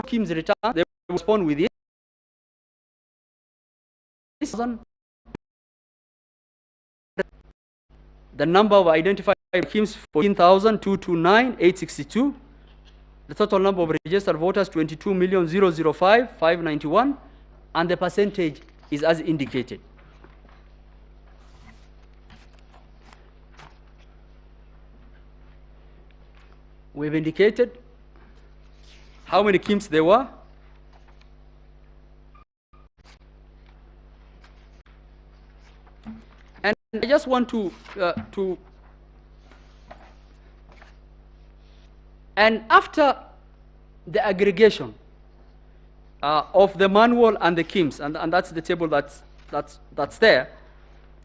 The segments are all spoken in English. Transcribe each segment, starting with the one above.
Kim's return, they will respond with it. The number of identified Kims 14,229,862. The total number of registered voters 22,005,591, and the percentage is as indicated. We've indicated how many Kims there were. And I just want and after the aggregation of the manual and the Kims, and that's the table that's there.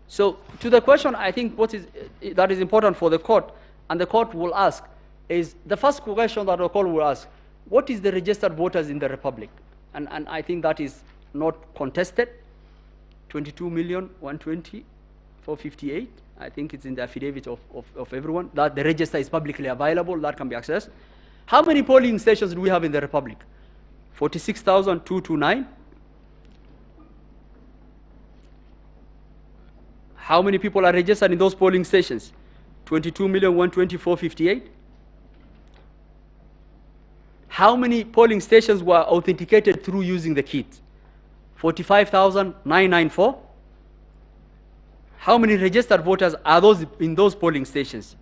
So to the question, I think that is important for the court, and the court will ask, is the first question that the court will ask, what is the registered voters in the Republic? And I think that is not contested. 22,120,458. I think it's in the affidavit of everyone, that the register is publicly available, that can be accessed. How many polling stations do we have in the Republic? 46,229. How many people are registered in those polling stations? 22,120,458. How many polling stations were authenticated through using the kit? 45,994. How many registered voters are those in those polling stations?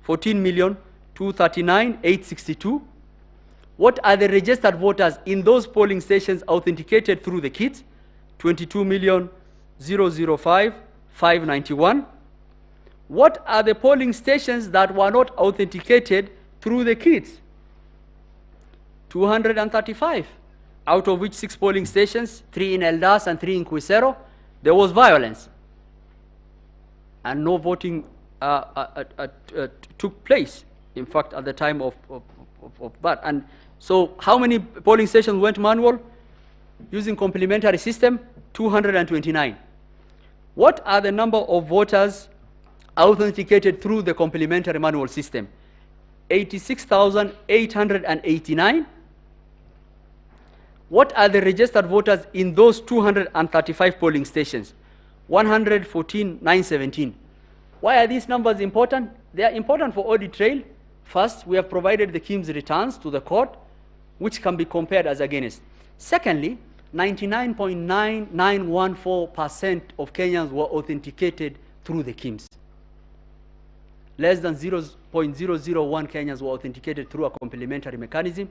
14,239,862. What are the registered voters in those polling stations authenticated through the kit? 22,005,591. What are the polling stations that were not authenticated through the kit? 235, out of which 6 polling stations, 3 in Eldas and 3 in Quisero, there was violence. And no voting took place, in fact, at the time of that. And so how many polling stations went manual? Using complementary system, 229. What are the number of voters authenticated through the complementary manual system? 86,889. What are the registered voters in those 235 polling stations? 114,917. Why are these numbers important? They are important for audit trail. First, we have provided the Kims returns to the court, which can be compared as against. Secondly, 99.9914% of Kenyans were authenticated through the Kims. Less than 0.001 Kenyans were authenticated through a complementary mechanism.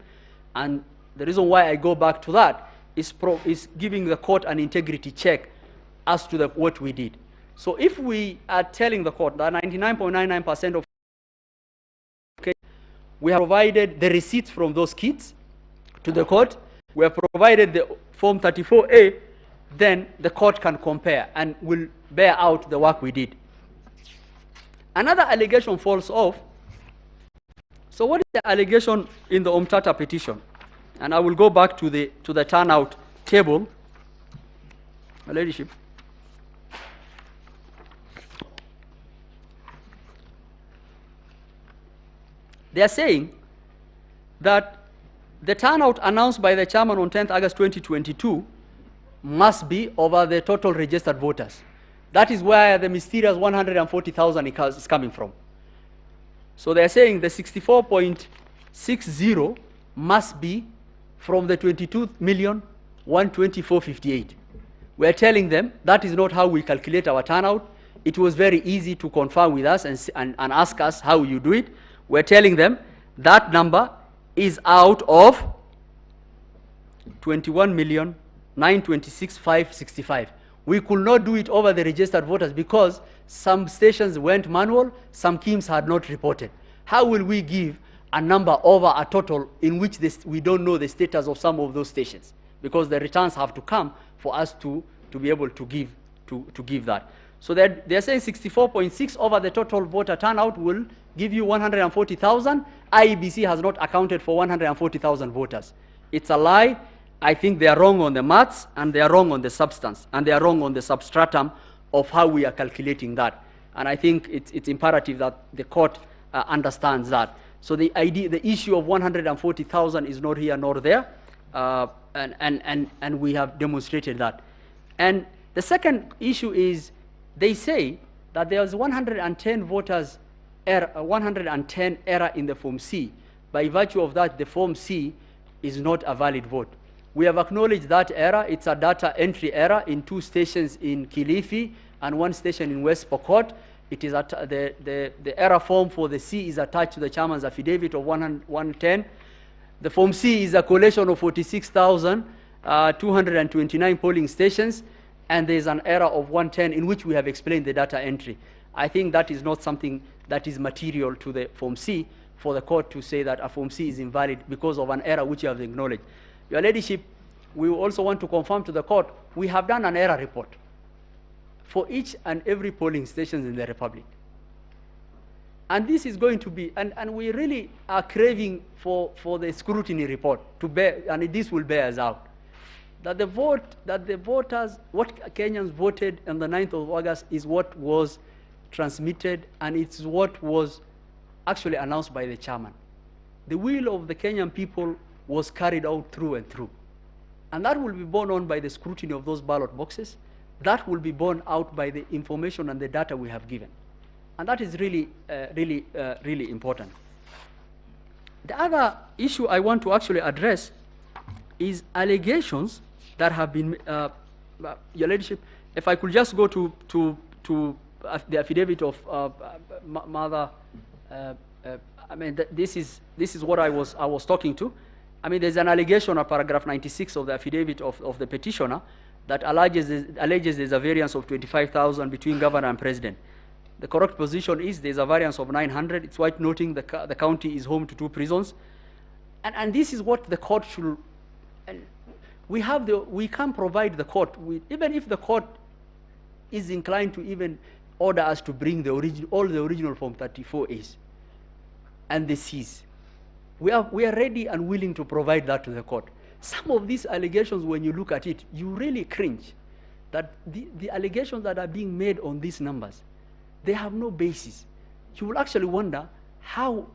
And the reason why I go back to that is giving the court an integrity check as to what we did. So if we are telling the court that 99.99% of we have provided the receipts from those kits to the court, we have provided the Form 34A, then the court can compare and will bear out the work we did. Another allegation falls off. So what is the allegation in the Umtata petition? And I will go back to the turnout table. My ladyship. They are saying that the turnout announced by the chairman on 10th August 2022 must be over the total registered voters. That is where the mysterious 140,000 is coming from. So they are saying the 64.60 must be from the 22,124,058. We are telling them that is not how we calculate our turnout. It was very easy to confirm with us and ask us how you do it. We're telling them that number is out of 21,926,565. We could not do it over the registered voters because some stations went manual, some Kims had not reported. How will we give a number over a total in which we don't know the status of some of those stations? Because the returns have to come for us to be able to give that. So they're saying 64.6 over the total voter turnout will give you 140,000. IEBC has not accounted for 140,000 voters. It's a lie. I think they are wrong on the maths, and they are wrong on the substance, and they are wrong on the substratum of how we are calculating that. And I think it's imperative that the court understands that. So the issue of 140,000 is not here nor there. and we have demonstrated that. And the second issue is they say that there was 110 voters error, 110 error in the Form C. By virtue of that, the Form C is not a valid vote. We have acknowledged that error. It's a data entry error in 2 stations in Kilifi and 1 station in West Pokot. It is the error form for the C is attached to the chairman's affidavit of 110. The Form C is a collation of 46,229 polling stations, and there is an error of 110 in which we have explained the data entry. I think that is not something that is material to the Form C for the court to say that a Form C is invalid because of an error which you have acknowledged. Your Ladyship, we also want to confirm to the court, we have done an error report for each and every polling station in the Republic. And this is going to be, and we really are craving for the scrutiny report to bear, and this will bear us out. That the voters, what Kenyans voted on the 9th of August is what was transmitted, and it's what was actually announced by the chairman. The will of the Kenyan people was carried out through and through. And that will be borne on by the scrutiny of those ballot boxes. That will be borne out by the information and the data we have given. And that is really, really important. The other issue I want to actually address is allegations that have been, Your Ladyship, if I could just go to the affidavit of Mother, I mean, this is what I was talking to. I mean, there's an allegation of paragraph 96 of the affidavit of the petitioner that alleges there's a variance of 25,000 between governor and president. The correct position is there's a variance of 900. It's worth noting the county is home to 2 prisons. And this is what the court should, and we can provide the court with, even if the court is inclined to even order us to bring all the original Form 34As and the Cs. We are ready and willing to provide that to the court. Some of these allegations, when you look at it, you really cringe that the allegations that are being made on these numbers, they have no basis. You will actually wonder how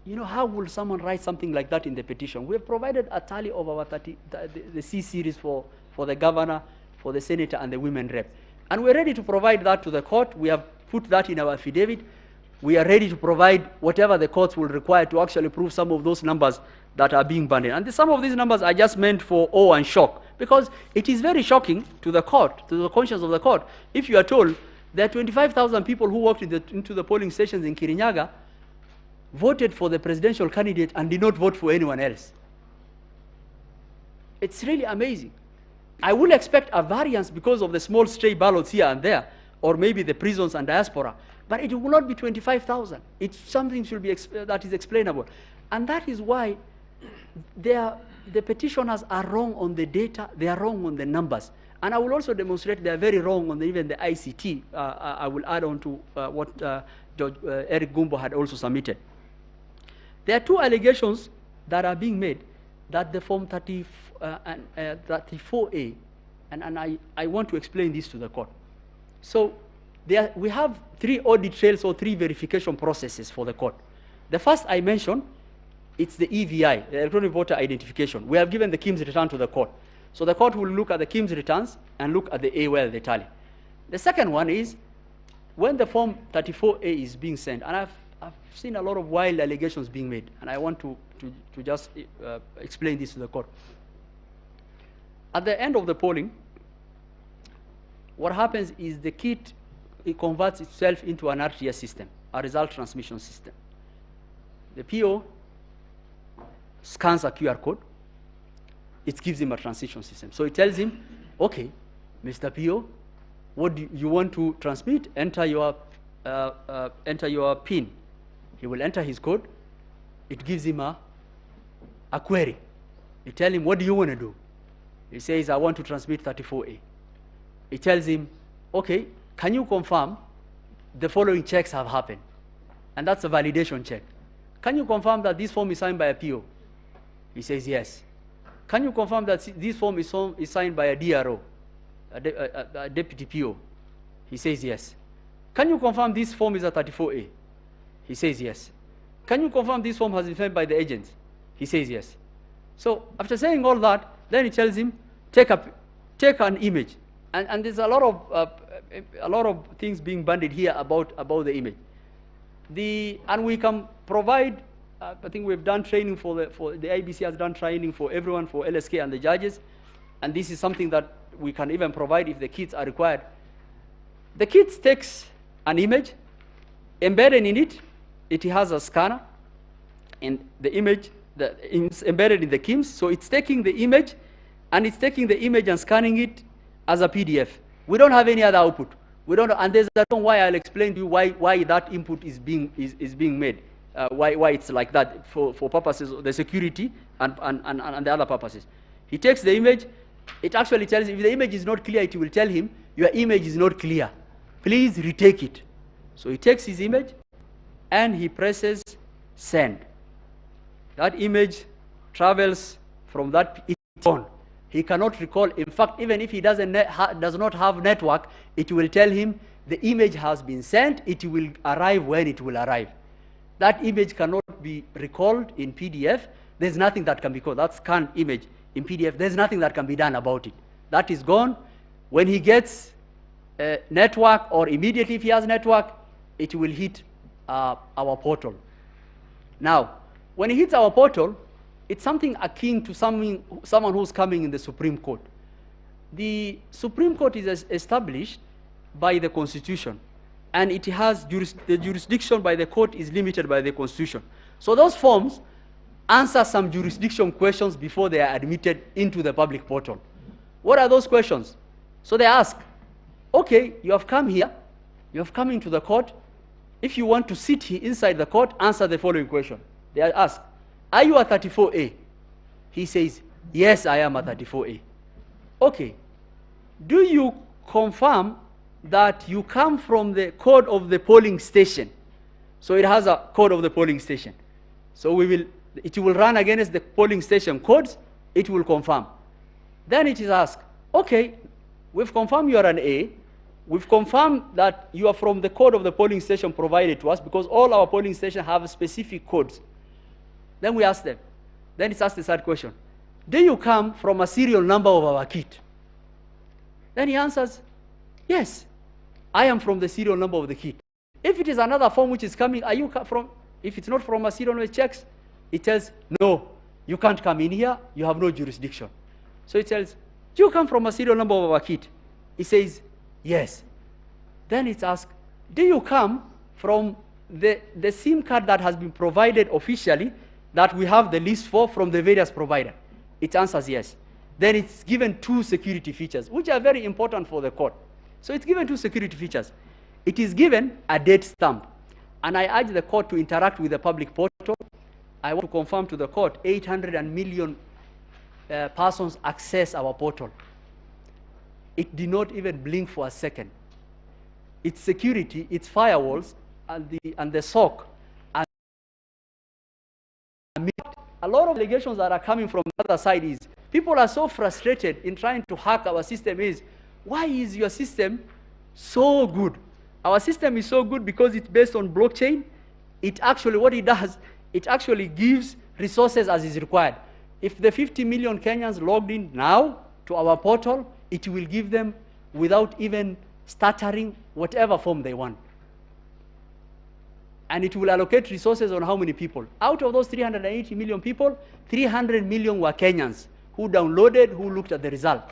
will someone write something like that in the petition? We have provided a tally of our the C series for the governor, for the senator, and the women rep. And we're ready to provide that to the court. We have put that in our affidavit. We are ready to provide whatever the courts will require to actually prove some of those numbers that are being banded. And some of these numbers are just meant for awe and shock, because it is very shocking to the court, to the conscience of the court, if you are told there are 25,000 people who walked into the polling stations in Kirinyaga, voted for the presidential candidate and did not vote for anyone else. It's really amazing. I will expect a variance because of the small stray ballots here and there, or maybe the prisons and diaspora, but it will not be 25,000. It's something should be that is explainable. And that is why the petitioners are wrong on the data, they are wrong on the numbers. And I will also demonstrate they are very wrong on even the ICT. I will add on to what Judge Eric Gumbo had also submitted. There are 2 allegations that are being made that the Form 34A, and I want to explain this to the court. So we have 3 audit trails or 3 verification processes for the court. The first I mentioned, it's the EVI, the electronic voter identification. We have given the KIMS return to the court. So the court will look at the KIMS returns and look at the AWL, the tally. The second one is when the Form 34A is being sent, and I've seen a lot of wild allegations being made, and I want to just explain this to the court. At the end of the polling, what happens is the kit, it converts itself into an RTS system, a result transmission system. The PO scans a QR code, it gives him a transition system. So it tells him, okay, Mr. PO, what do you want to transmit? Enter your PIN. He will enter his code. It gives him a query. You tell him, what do you want to do? He says, I want to transmit 34A. It tells him, okay, can you confirm the following checks have happened? And that's a validation check. Can you confirm that this form is signed by a PO? He says, yes. Can you confirm that this form is signed by a DRO, a deputy PO? He says, yes. Can you confirm this form is a 34A? He says, yes. Can you confirm this form has been signed by the agents? He says, yes. So after saying all that, then he tells him, take an image. And there's a lot of things being bandied here about the image. And we can provide, I think we've done training for the IBC has done training for everyone, for LSK and the judges. And this is something that we can even provide if the kits are required. The kit takes an image, embedded in it, it has a scanner, and the image is embedded in the KIMS. So it's taking the image, and it's taking the image and scanning it as a PDF. We don't have any other output. We don't, and there's a reason why I'll explain to you why that input is being made, why it's like that for purposes of the security and the other purposes. He takes the image. It actually tells him, if the image is not clear, it will tell him, your image is not clear. Please retake it. So he takes his image and he presses send. That image travels from that phone. He cannot recall. In fact, even if he does not have network, it will tell him the image has been sent. It will arrive when it will arrive. That image cannot be recalled in PDF. There's nothing that can be called. That scanned image in PDF, there's nothing that can be done about it. That is gone. When he gets network, or immediately if he has network, it will hit our portal. Now, when it hits our portal, it's something akin to someone who's coming in the Supreme Court. The Supreme Court is established by the Constitution, and it has the jurisdiction by the court is limited by the Constitution. So those forms answer some jurisdiction questions before they are admitted into the public portal. What are those questions? So they ask, okay, you have come here, you have come into the court. If you want to sit here inside the court, answer the following question. They ask, are you a 34A? He says, yes, I am a 34A. Okay, do you confirm that you come from the code of the polling station? So it has a code of the polling station. So it will run against the polling station codes, it will confirm. Then it is asked, okay, we've confirmed you are an A, we've confirmed that you are from the code of the polling station provided to us, because all our polling stations have specific codes. Then we ask them, then it's asked the third question, do you come from a serial number of our kit? Then he answers, yes, I am from the serial number of the kit. If it is another form which is coming, are you from, if it's not from a serial number, it checks, it tells, no, you can't come in here, you have no jurisdiction. So it tells, do you come from a serial number of our kit? He says, yes. Then it's asked, do you come from the SIM card that has been provided officially, that we have the list for from the various providers? It answers yes. Then it's given two security features, which are very important for the court. So it's given two security features. It is given a date stamp. And I urge the court to interact with the public portal. I want to confirm to the court, 800 million persons access our portal. It did not even blink for a second. Its security, its firewalls, and the SOC. And a lot of allegations that are coming from the other side is, people are so frustrated in trying to hack our system is, why is your system so good? Our system is so good because it's based on blockchain. It actually, what it does, it actually gives resources as is required. If the 50 million Kenyans logged in now to our portal, it will give them, without even stuttering, whatever form they want. And it will allocate resources on how many people. Out of those 380 million people, 300 million were Kenyans who downloaded, who looked at the result.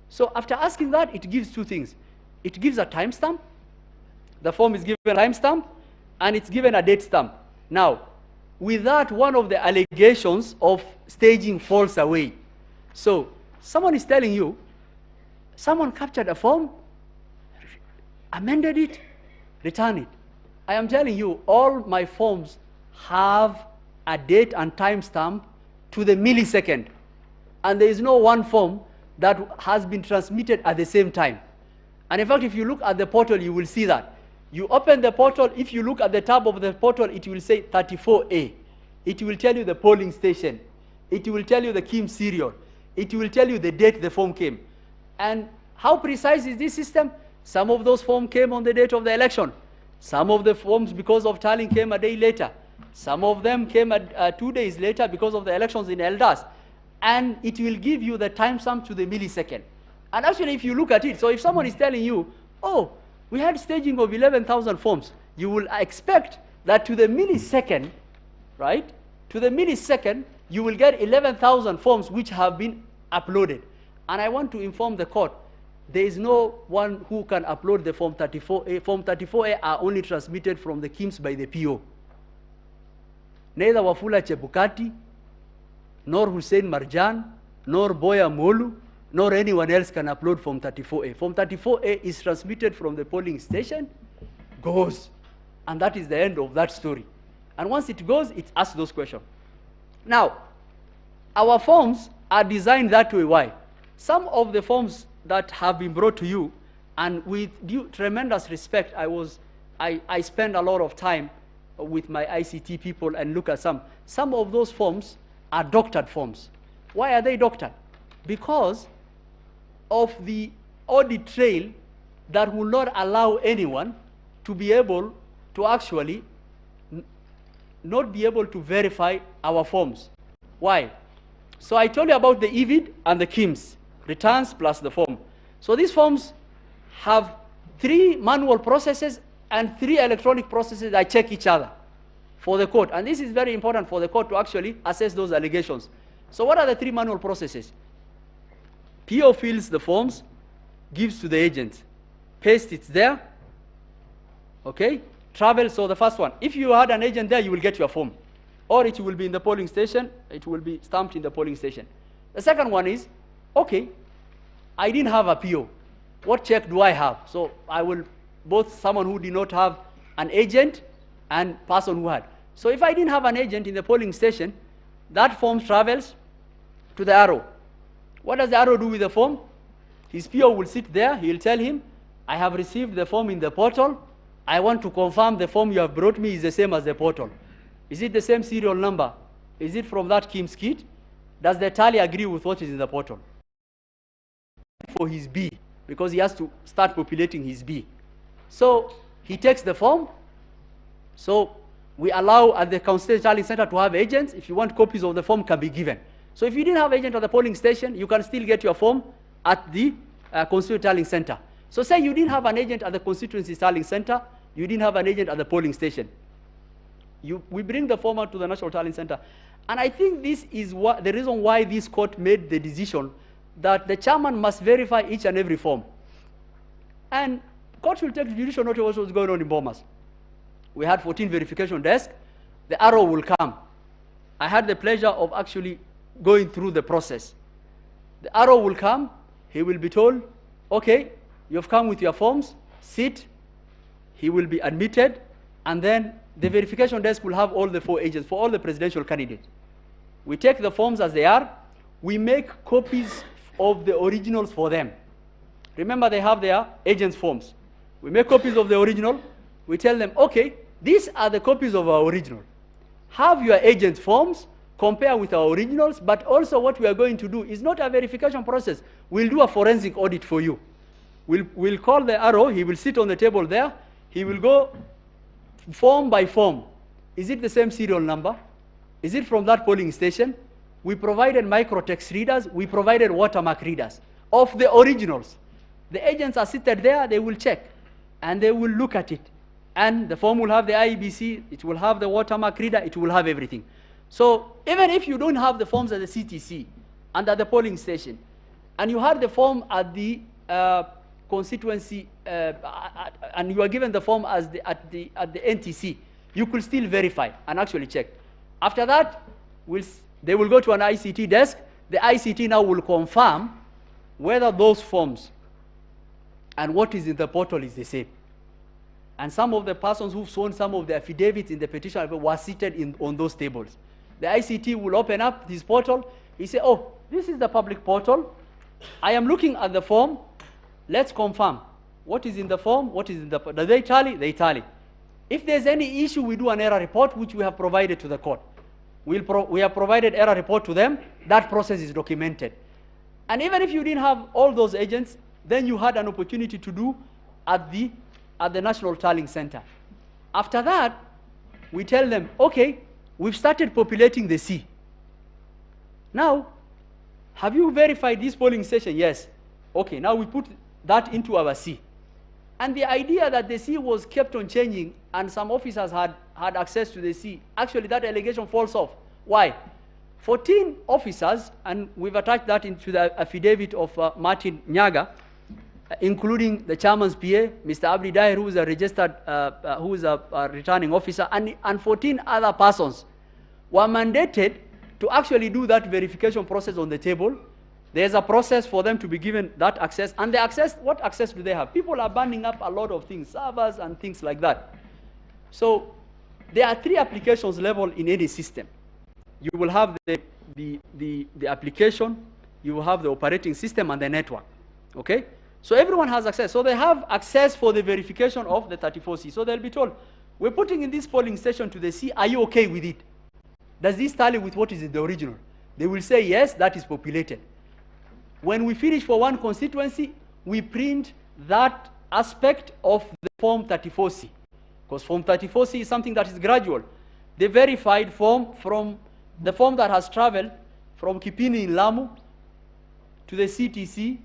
So after asking that, it gives two things. It gives a timestamp. The form is given a timestamp, and it's given a date stamp. Now, with that, one of the allegations of staging falls away. So someone is telling you, someone captured a form, amended it, returned it. I am telling you, all my forms have a date and timestamp to the millisecond. And there is no one form that has been transmitted at the same time. And in fact, if you look at the portal, you will see that. You open the portal, if you look at the tab of the portal, it will say 34A. It will tell you the polling station. It will tell you the KIM serial. It will tell you the date the form came. And how precise is this system? Some of those forms came on the date of the election. Some of the forms, because of tallying, came a day later. Some of them came 2 days later because of the elections in Eldas. and it will give you the timestamp to the millisecond. And actually, if you look at it, so if someone is telling you, oh, we had staging of 11,000 forms, you will expect that to the millisecond, right? To the millisecond, you will get 11,000 forms which have been uploaded. And I want to inform the court, there is no one who can upload the Form 34A. Form 34A are only transmitted from the KIMS by the PO. Neither Wafula Chebukati, nor Hussein Marjan, nor Boya Molu, nor anyone else can upload Form 34A. Form 34A is transmitted from the polling station, goes, and that is the end of that story. And once it goes, it asks those questions. Now, our forms are designed that way. Why? Some of the forms that have been brought to you, and with due tremendous respect, I spend a lot of time with my ICT people and look at some. Some of those forms are doctored forms. Why are they doctored? Because of the audit trail that will not allow anyone to be able to actually not be able to verify our forms. Why? So I told you about the EVID and the KIMS, returns plus the form. So these forms have 3 manual processes and 3 electronic processes that check each other for the court. And this is very important for the court to actually assess those allegations. So what are the 3 manual processes? PO fills the forms, gives to the agent, paste it there, okay? Travel, so the first one, if you had an agent there, you will get your form. Or it will be in the polling station, it will be stamped in the polling station. The second one is, okay, I didn't have a PO. What check do I have? So I will, both someone who did not have an agent and person who had. So if I didn't have an agent in the polling station, that form travels to the arrow. What does the arrow do with the form? His PO will sit there, he will tell him, I have received the form in the portal, I want to confirm the form you have brought me is the same as the portal. Is it the same serial number? Is it from that KIMS kit? Does the tally agree with what is in the portal? For his B, because he has to start populating his B. So he takes the form. So we allow at the Constitutional Tallying Center to have agents. If you want copies of the form, can be given. So if you didn't have agent at the polling station, you can still get your form at the Constitutional Tallying Center. So say you didn't have an agent at the Constituency Tallying Center, you didn't have an agent at the polling station. We bring the form out to the National Tallying Center. And I think this is the reason why this court made the decision that the chairman must verify each and every form. And court will take judicial notice of what was going on in Bomas. We had 14 verification desks. The arrow will come. I had the pleasure of actually going through the process. The arrow will come. He will be told, okay, you've come with your forms, sit. He will be admitted, and then the verification desk will have all the 4 agents for all the presidential candidates. We take the forms as they are. We make copies of the originals for them. Remember, they have their agents' forms. We make copies of the original. We tell them, okay, these are the copies of our original. Have your agent forms, compare with our originals, but also what we are going to do is not a verification process. We'll do a forensic audit for you. We'll call the arrow. He will sit on the table there. He will go form by form. Is it the same serial number? Is it from that polling station? We provided microtext readers. We provided watermark readers of the originals. The agents are seated there. They will check, and they will look at it. And the form will have the IEBC. It will have the watermark reader. It will have everything. So even if you don't have the forms at the CTC and at the polling station, and you had the form at the constituency, and you are given the form as at the NTC, you could still verify and actually check. After that, they will go to an ICT desk. The ICT now will confirm whether those forms and what is in the portal is the same. And some of the persons who've sworn some of the affidavits in the petition were seated on those tables. The ICT will open up this portal. He say, oh, this is the public portal. I am looking at the form. Let's confirm what is in the form, what is in the, do they tally? They tally. If there's any issue, we do an error report, which we have provided to the court. We have provided error report to them. That process is documented. And even if you didn't have all those agents, then you had an opportunity to do at the National Tallying Center. After that, we tell them, okay, we've started populating the C. Now, have you verified this polling station? Yes. Okay, now we put that into our C. And the idea that the C was kept on changing and some officers had access to the C, actually that allegation falls off. Why? 14 officers, and we've attached that into the affidavit of Martin Nyaga, including the chairman's PA, Mr. Abdi Dair, who is a registered, who is a returning officer, and 14 other persons were mandated to actually do that verification process on the table. There's a process for them to be given that access, and the access, what access do they have? People are burning up a lot of things, servers and things like that. So there are 3 applications level in any system. You will have the application, you will have the operating system and the network, okay? So everyone has access. So they have access for the verification of the 34C. So they'll be told, we're putting in this polling station to the C, are you okay with it? Does this tally with what is in the original? They will say, yes, that is populated. When we finish for one constituency, we print that aspect of the Form 34C. Because Form 34C is something that is gradual. The verified form from the form that has traveled from Kipini in Lamu to the CTC,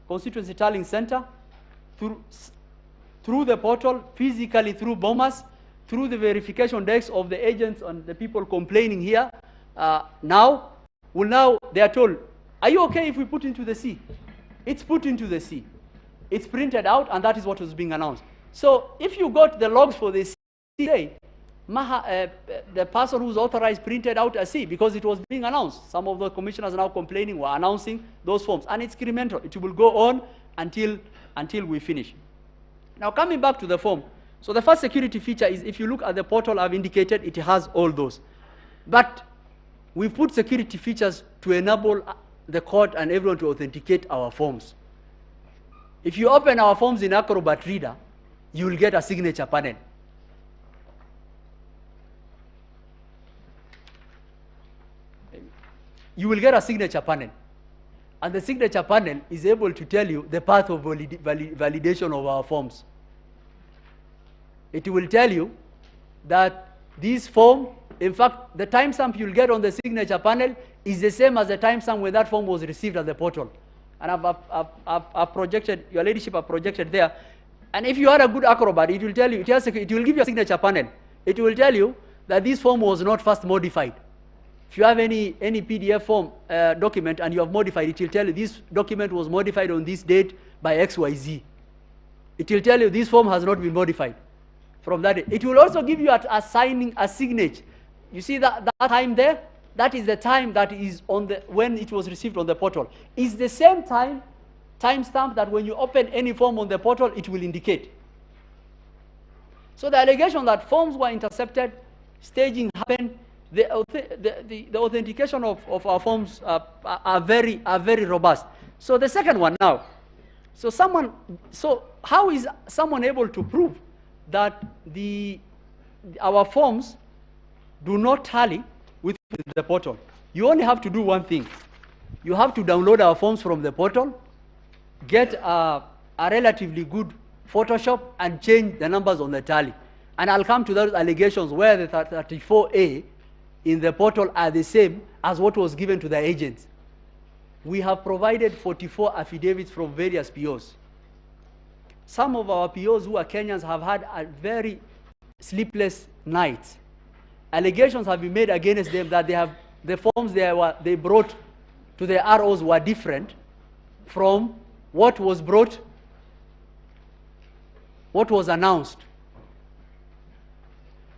Constituency Tallying Center, through the portal, physically through Bomas, through the verification desks of the agents and the people complaining here. Now they are told, are you okay if we put into the C? It's put into the C. It's printed out, and that is what was being announced. So if you got the logs for the C, the person who's authorized printed out a C because it was being announced. Some of the commissioners now complaining were announcing those forms, and it's incremental. It will go on until we finish. Now coming back to the form. So the first security feature is, if you look at the portal I've indicated, it has all those. But we've put security features to enable the court and everyone to authenticate our forms. If you open our forms in Acrobat Reader, you will get a signature panel. You will get a signature panel. And the signature panel is able to tell you the path of validation of our forms. It will tell you that this form, in fact, the timestamp you'll get on the signature panel is the same as the timestamp when that form was received at the portal. And I've projected, your ladyship, I've projected there. And if you are a good Acrobat, it will tell you, it will give you a signature panel. It will tell you that this form was not first modified. If you have any PDF form document and you have modified, it will tell you this document was modified on this date by XYZ. It will tell you this form has not been modified from that date. It will also give you assigning a signature. You see that time there? That is the time that is on the when it was received on the portal. It's the same timestamp that when you open any form on the portal, it will indicate. So the allegation that forms were intercepted, staging happened, the authentication of our forms are very robust. So the second one now. So how is someone able to prove that our forms do not tally with the portal? You only have to do one thing. You have to download our forms from the portal, get a relatively good Photoshop, and change the numbers on the tally. And I'll come to those allegations where the 34A in the portal are the same as what was given to the agents. We have provided 44 affidavits from various POs. Some of our POs who are Kenyans have had a very sleepless nights. Allegations have been made against them that the forms they brought to the ROs were different from what was announced.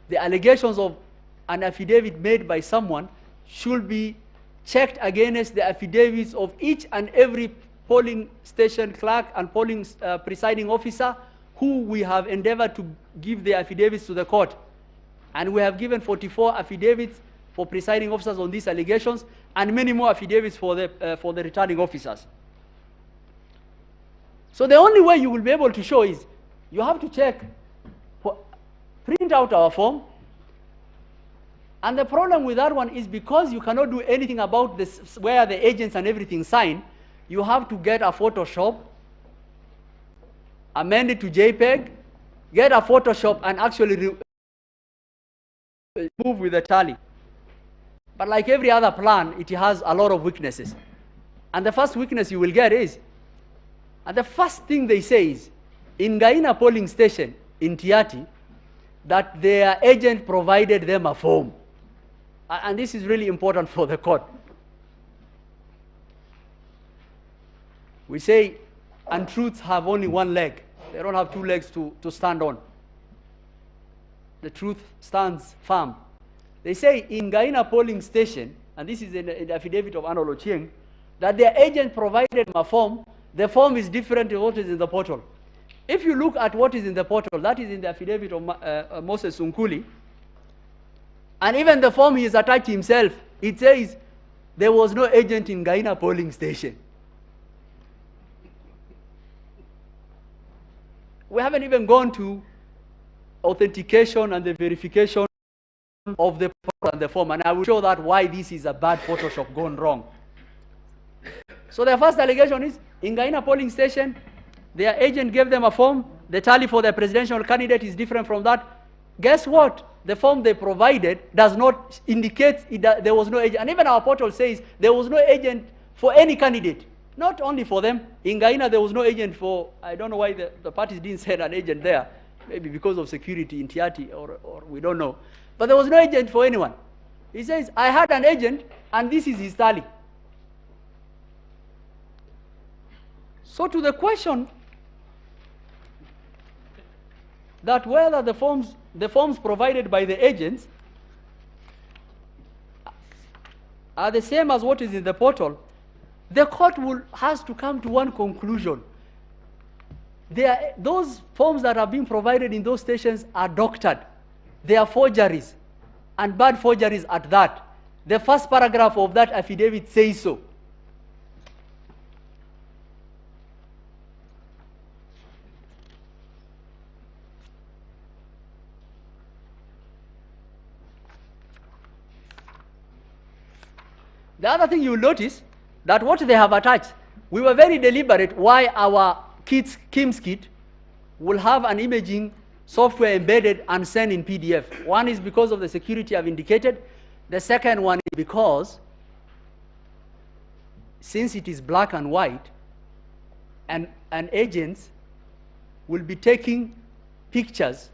The allegations of an affidavit made by someone should be checked against the affidavits of each and every polling station clerk and polling presiding officer who we have endeavored to give the affidavits to the court. And we have given 44 affidavits for presiding officers on these allegations, and many more affidavits for the returning officers. So the only way you will be able to show is you have to check, print out our form. And the problem with that one is because you cannot do anything about this, where the agents and everything sign, you have to get a Photoshop, amend it to JPEG, get a Photoshop, and actually move with the tally. But like every other plan, it has a lot of weaknesses. And the first weakness you will get is, and the first thing they say is, in Gaina polling station in Tiati, that their agent provided them a form. And this is really important for the court. We say untruths have only one leg. They don't have two legs to stand on. The truth stands firm. They say in Gaina polling station, and this is in the affidavit of Arnold Ochieng, that their agent provided them a form. The form is different to what is in the portal. If you look at what is in the portal, that is in the affidavit of Moses Sunkuli, and even the form he has attached himself, it says there was no agent in Gaina polling station. We haven't even gone to authentication and the verification of the portal and the form, and I will show that why this is a bad Photoshop gone wrong. So the first allegation is, in Gaina polling station, their agent gave them a form. The tally for the presidential candidate is different from that. Guess what? The form they provided does not indicate there was no agent. And even our portal says there was no agent for any candidate, not only for them. In Gaina, there was no agent for, I don't know why the parties didn't send an agent there. Maybe because of security in Tiati, or we don't know. But there was no agent for anyone. He says, I had an agent, and this is his tally. So to the question that whether the forms provided by the agents are the same as what is in the portal, the court has to come to one conclusion. Those forms that are being provided in those stations are doctored. They are forgeries, and bad forgeries at that. The first paragraph of that affidavit says so. The other thing you will notice, that what they have attached, we were very deliberate why our KIMS kit will have an imaging software embedded and sent in PDF. One is because of the security I've indicated. The second one is because, since it is black and white, and agents will be taking pictures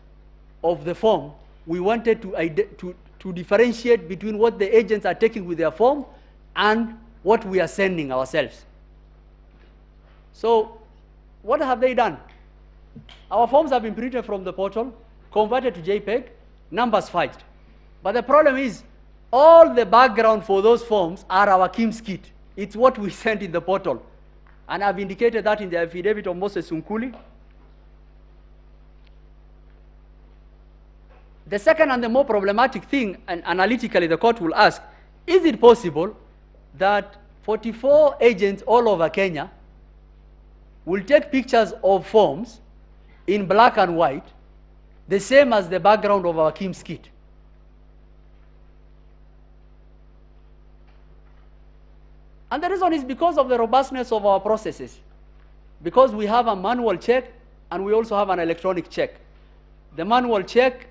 of the form, we wanted to differentiate between what the agents are taking with their form and what we are sending ourselves. So what have they done? Our forms have been printed from the portal, converted to JPEG, numbers fudged. But the problem is, all the background for those forms are our KIMS kit. It's what we sent in the portal. And I've indicated that in the affidavit of Moses Sunkuli. The second and the more problematic thing, and analytically the court will ask, is it possible that 44 agents all over Kenya will take pictures of forms in black and white, the same as the background of our KIMS kit? And the reason is because of the robustness of our processes. Because we have a manual check and we also have an electronic check. The manual check,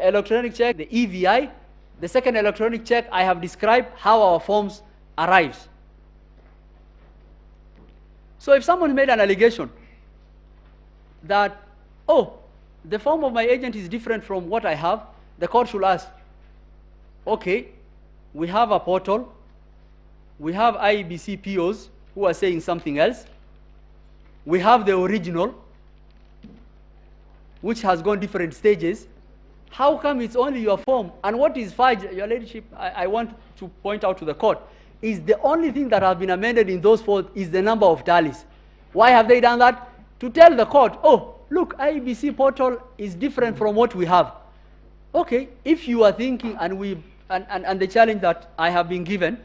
electronic check, the EVI. The second electronic check, I have described how our forms arrives. So if someone made an allegation that, oh, the form of my agent is different from what I have, the court should ask, okay, we have a portal, we have IEBC POs who are saying something else, we have the original, which has gone different stages. How come it's only your form? And what is fudged, Your Ladyship, I want to point out to the court, is the only thing that has been amended in those four is the number of tallies. Why have they done that? To tell the court, oh, look, IEBC portal is different from what we have. Okay, if you are thinking, and the challenge that I have been given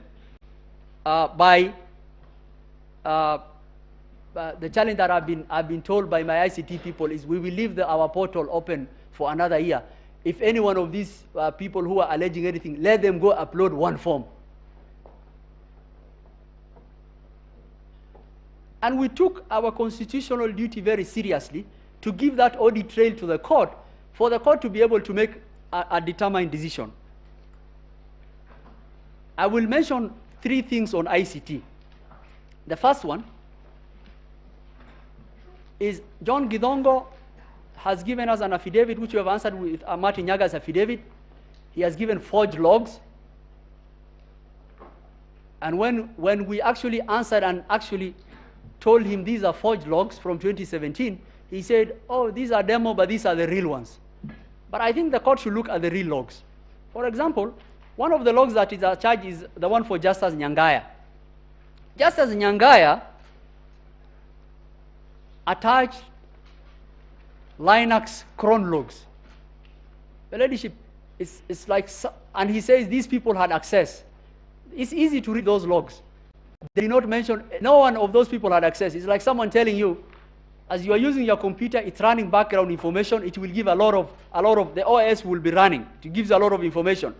the challenge that I've been told by my ICT people is, we will leave our portal open for another year. If any one of these people who are alleging anything, let them go upload one form. And we took our constitutional duty very seriously to give that audit trail to the court, for the court to be able to make a determined decision. I will mention three things on ICT. The first one is John Githongo has given us an affidavit, which we have answered with Martin Nyaga's affidavit. He has given forged logs. And when we actually answered and actually told him these are forged logs from 2017, he said, oh, these are demo, but these are the real ones. But I think the court should look at the real logs. For example, one of the logs that is charged is the one for Justice Nyangaya. Justice Nyangaya attached Linux cron logs. The ladyship is like, and he says these people had access. It's easy to read those logs. They did not mention, no one of those people had access. It's like someone telling you, as you are using your computer, it's running background information, it will give a lot of, the OS will be running. It gives a lot of information.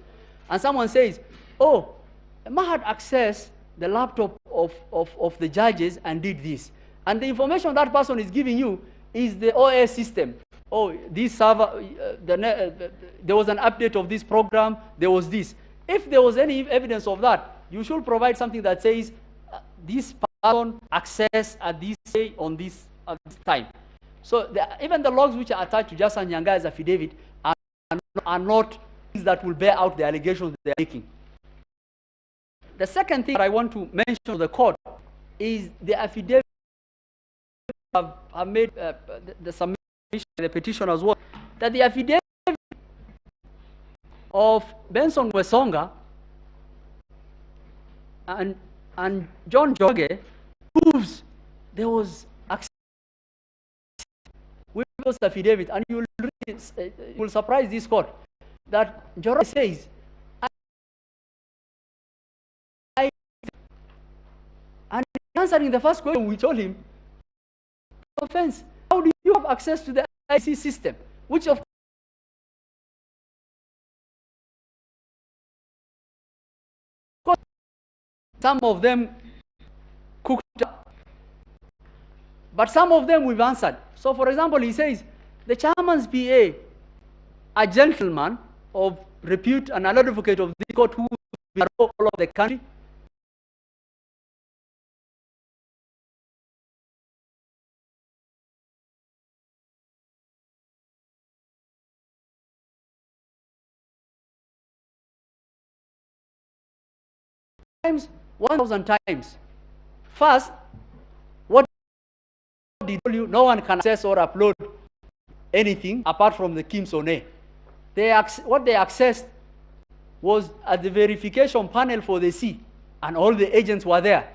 And someone says, oh, Emma had accessed the laptop of the judges and did this. And the information that person is giving you is the OS system. Oh, this server, there was an update of this program, there was this. If there was any evidence of that, you should provide something that says, this person access at this day on this time. So even the logs which are attached to Justice Nyangaya's affidavit are not things that will bear out the allegations they are making. The second thing that I want to mention to the court is the affidavit have made the submission, the petition as well, that the affidavit of Benson Wesonga and John Joge proves there was access with those affidavit, and you will surprise this court that Joge says, and answering the first question we told him, offense, how do you have access to the IC system, which of course some of them cooked up, but some of them we've answered. So for example, he says the chairman's PA, a gentleman of repute and an advocate of the court who is all over the country, times, 1,000 times. First, what did he tell you? No one can access or upload anything apart from the Kim Sone. What they accessed was at the verification panel for the C, and all the agents were there.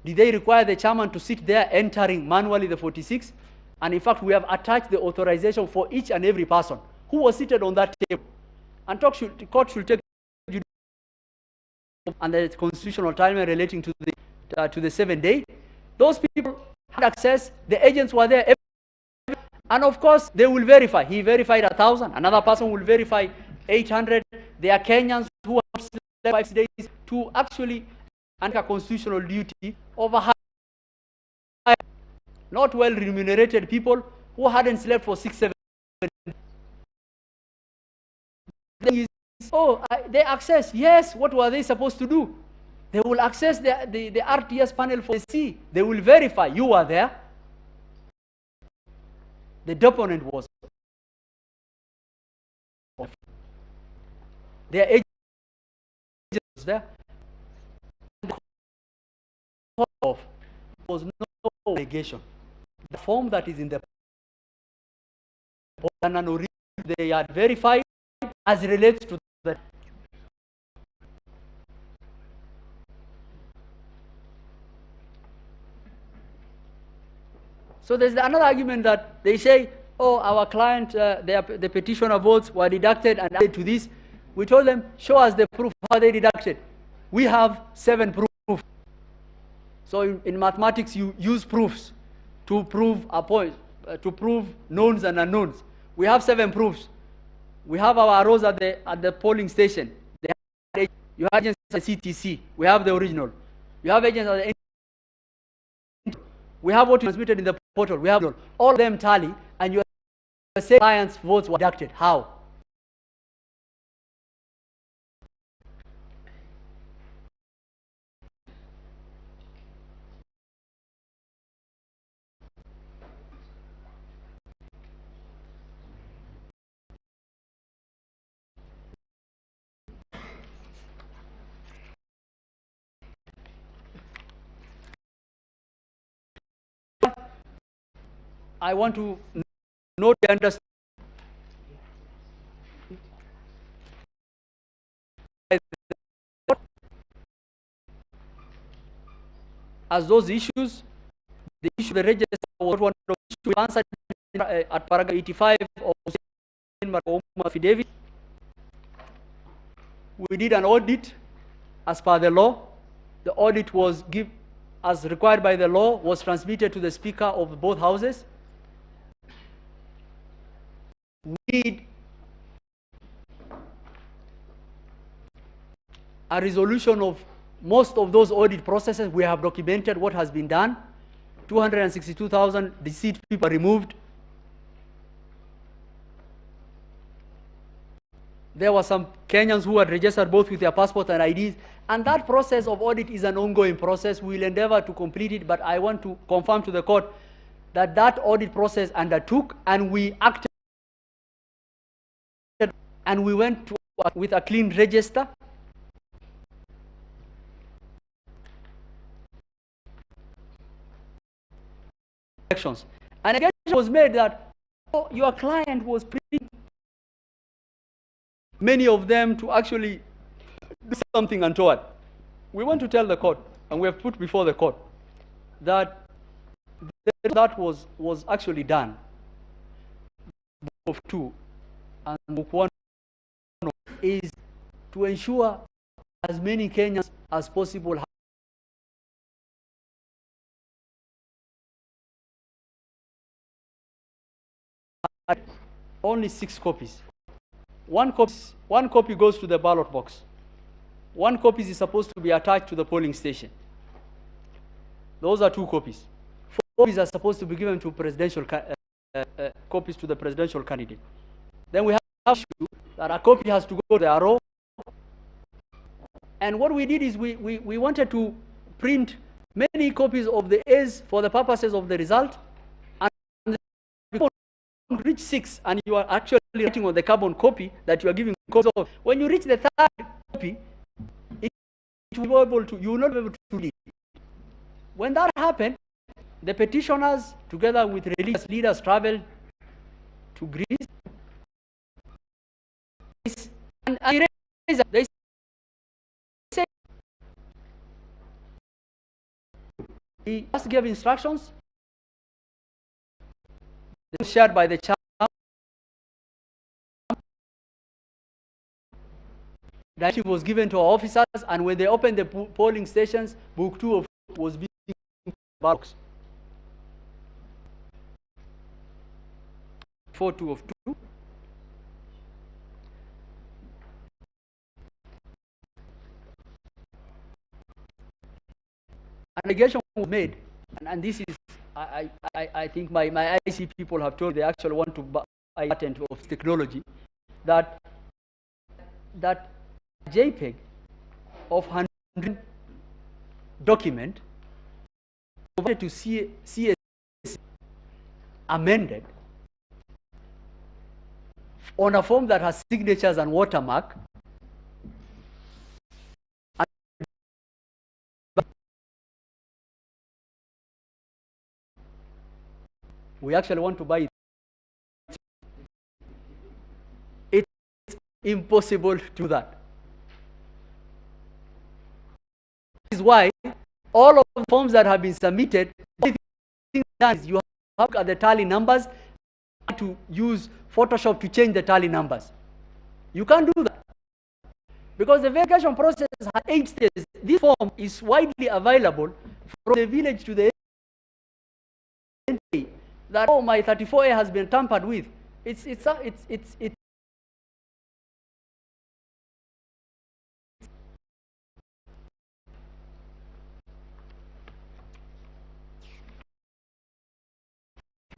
Did they require the chairman to sit there entering manually the 46? And in fact, we have attached the authorization for each and every person who was seated on that table. And the court should take and the constitutional time relating to the 7 day. Those people had access, the agents were there, and of course they will verify. He verified 1,000, another person will verify 800. They are Kenyans who have slept 5 days to actually under constitutional duty over not well remunerated people who hadn't slept for 6-7 days. Oh, they access, yes, what were they supposed to do? They will access the RTS panel for the C. They will verify you are there. The deponent was. Their agent was there. There was no allegation. The form that is in the they are verified as relates to the so there's another argument that they say, oh, our client, the petitioner votes were deducted and added to this. We told them, show us the proof how they deducted. We have 7 proofs. So in mathematics, you use proofs to prove a point, to prove knowns and unknowns. We have 7 proofs. We have our rows at the polling station. You have agents at the CTC. We have the original. You have agents at the we have what you transmitted in the portal. We have all of them tally, and you say client's votes were deducted. How? I want to note and understand as those issues, the issue of the register was one of the issues we answered at paragraph 85 of the affidavit. We did an audit as per the law. The audit was as required by the law, was transmitted to the Speaker of both houses. We did a resolution of most of those audit processes. We have documented what has been done. 262,000 deceased people removed. There were some Kenyans who had registered both with their passport and IDs. And that process of audit is an ongoing process. We will endeavor to complete it, but I want to confirm to the court that that audit process undertook, and we acted, and we went to, with a clean register. And allegation was made that your client was printing many of them to actually do something untoward. We want to tell the court, and we have put before the court, that that was actually done. Book of 2 and book 1 is to ensure as many Kenyans as possible have only 6 copies. One copy goes to the ballot box. 1 copy is supposed to be attached to the polling station. Those are 2 copies. 4 copies are supposed to be given to presidential copies to the presidential candidate. Then we have issue that a copy has to go to the RO. And what we did is we wanted to print many copies of the A's for the purposes of the result. And before you reach 6, and you are actually writing on the carbon copy that you are giving copies of, when you reach the 3rd copy, you will not be able to read. When that happened, the petitioners, together with religious leaders, traveled to Greece. And they said, we just gave instructions. They were shared by the chairman. That was given to our officers, and when they opened the polling stations, book 2 of was being box. 4-2 of 2. An allegation was made, and this is, I think my IC people have told me they actually want to buy a patent of technology, that JPEG of 100 document provided to CS amended on a form that has signatures and watermark. We actually want to buy it. It's impossible to do that. This is why all of the forms that have been submitted, the only thing done is you have to look at the tally numbers to use Photoshop to change the tally numbers. You can't do that because the verification process has 8 stages. This form is widely available from the village to the NTA, that my 34A has been tampered with. It's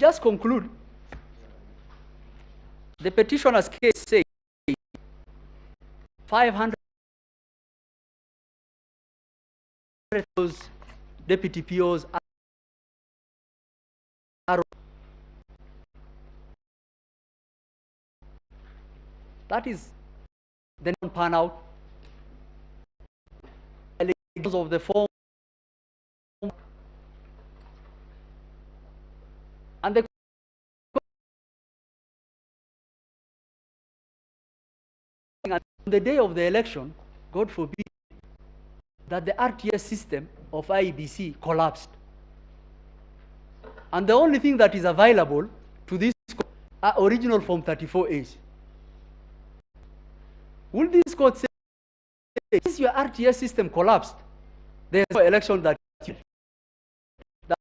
just conclude. The petitioner's case says 500 deputy POs are, that is the non-pan out of the form, and the the day of the election, God forbid, that the RTS system of IEBC collapsed. And the only thing that is available to this court are original Form 34As. Will this court say, since your RTS system collapsed, there's no election that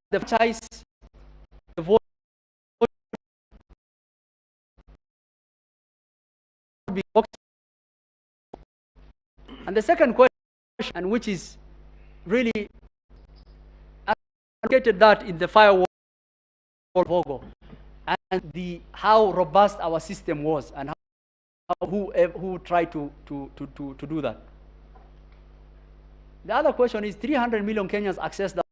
the franchise, the vote, be and the second question, and which is really allocated that in the firewall logo, and how robust our system was, and who tried to do that. The other question is 300 million Kenyans access that.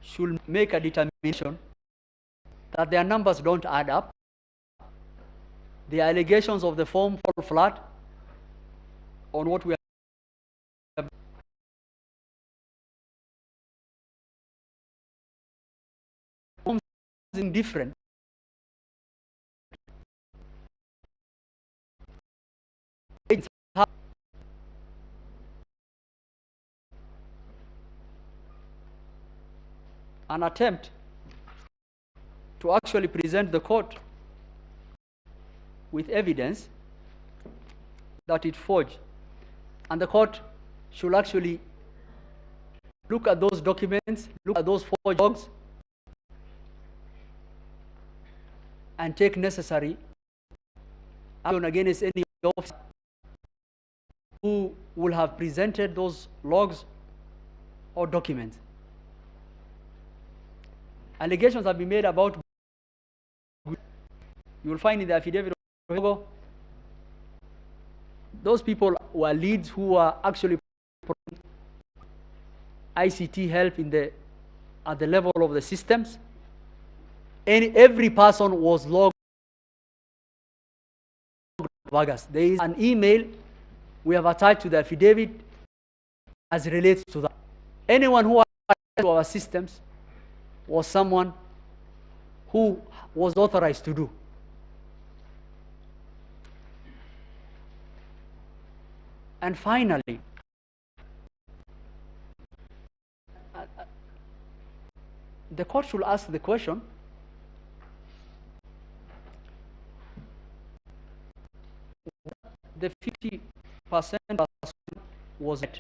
Should make a determination that their numbers don't add up, the allegations of the form fall flat on what we are indifferent. An attempt to actually present the court with evidence that it forged. And the court should actually look at those documents, look at those forged logs, and take necessary action against any officer who will have presented those logs or documents. Allegations have been made about, you will find in the affidavit of those people were leads who are actually ICT help at the level of the systems. Every person was logged. There is an email we have attached to the affidavit as relates to that. Anyone who accessed to our systems was someone who was authorized to do. And finally, the court should ask the question, the 50% was it?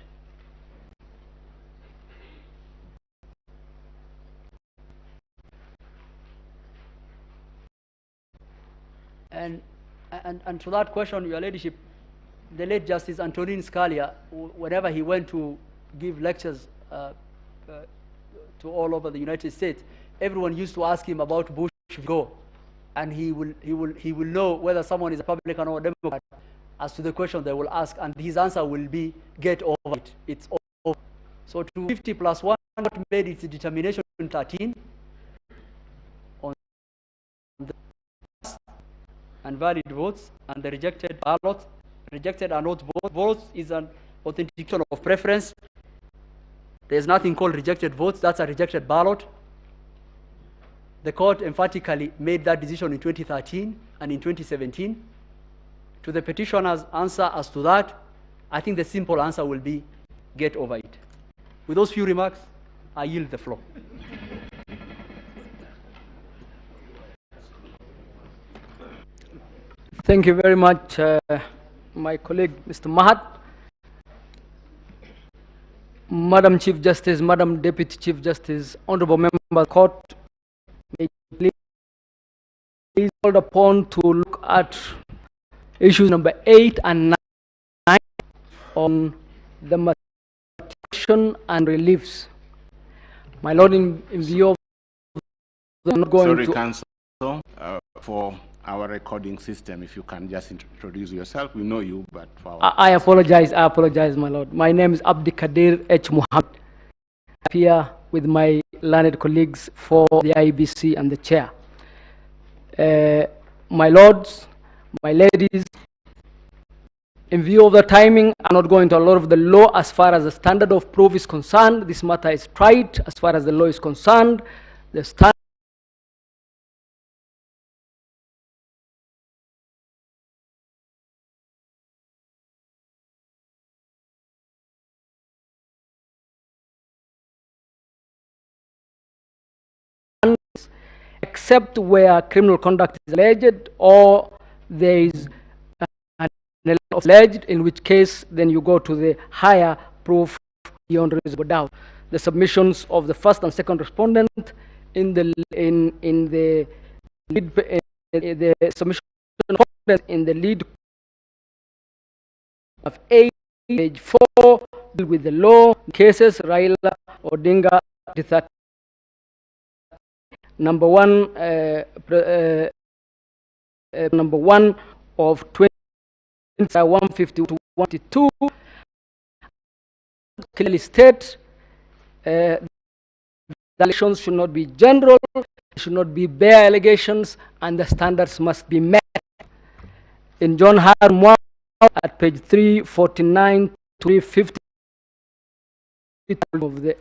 And to that question, Your Ladyship, the late Justice Antonin Scalia, whenever he went to give lectures to all over the United States, everyone used to ask him about Bush go, and he will know whether someone is a Republican or a Democrat as to the question they will ask, and his answer will be, get over it. It's over. So to 50 plus 1 made its determination in 13 on the and valid votes and the rejected ballot. Rejected are not votes is an authentication of preference. There's nothing called rejected votes. That's a rejected ballot. The court emphatically made that decision in 2013 and in 2017. To the petitioner's answer as to that, I think the simple answer will be, get over it. With those few remarks, I yield the floor. Thank you very much, my colleague, Mr. Mahat. Madam Chief Justice, Madam Deputy Chief Justice, Honorable Member of the Court, may you please called upon to look at issues number 8 and 9 on the mitigation and reliefs. My Lord, in view of I'm not going Sorry, to... Counsel, for our recording system, if you can just introduce yourself. We know you, but for our... I apologize, my Lord. My name is Abdikadir H. Muhammad. I'm here with my learned colleagues for the IBC and the chair. my lords, my ladies, in view of the timing, I'm not going to a lot of the law as far as the standard of proof is concerned. This matter is tried as far as the law is concerned. The standard except where criminal conduct is alleged or there is an alleged, in which case then you go to the higher proof beyond reasonable doubt. The submissions of the first and second respondent in the lead, the submission in the lead of page 4 deal with the law cases Raila Odinga number one of 150 to 152 clearly state the allegations should not be general, should not be bare allegations, and the standards must be met. In John Harmon at page 349 to 350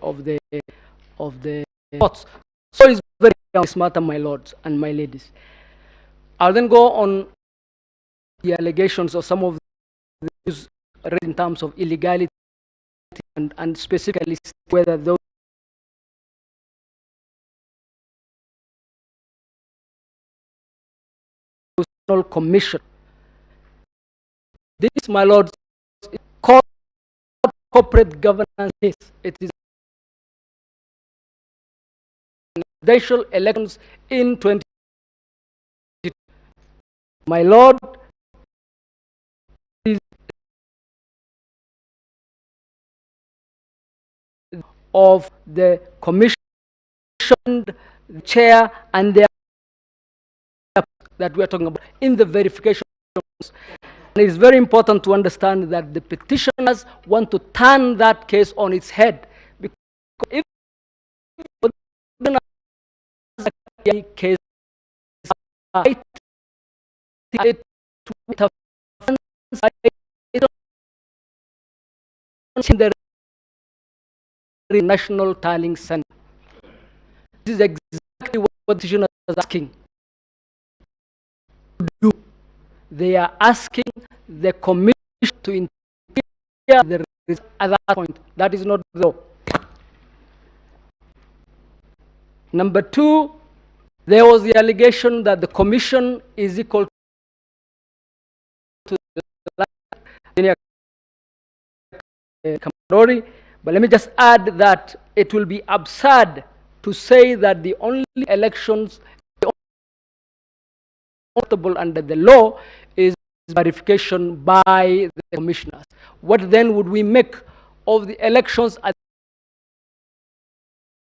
of the thoughts. So it's very this matter, my lords and my ladies. I'll then go on the allegations of some of those in terms of illegality and specifically whether those commission. This, my lords, is called corporate governance. It is presidential elections in 20. My lord, is of the commission, chair, and the that we are talking about in the verification. And it is very important to understand that the petitioners want to turn that case on its head. Because if the case in the National Tallying Center. This is exactly what the petitioners are asking to do. They are asking the commission to interfere the result at that point. That is not the law. Number two, there was the allegation that the commission is equal to the Camarori, but let me just add that it will be absurd to say that the only elections under the law is verification by the commissioners. What then would we make of the elections at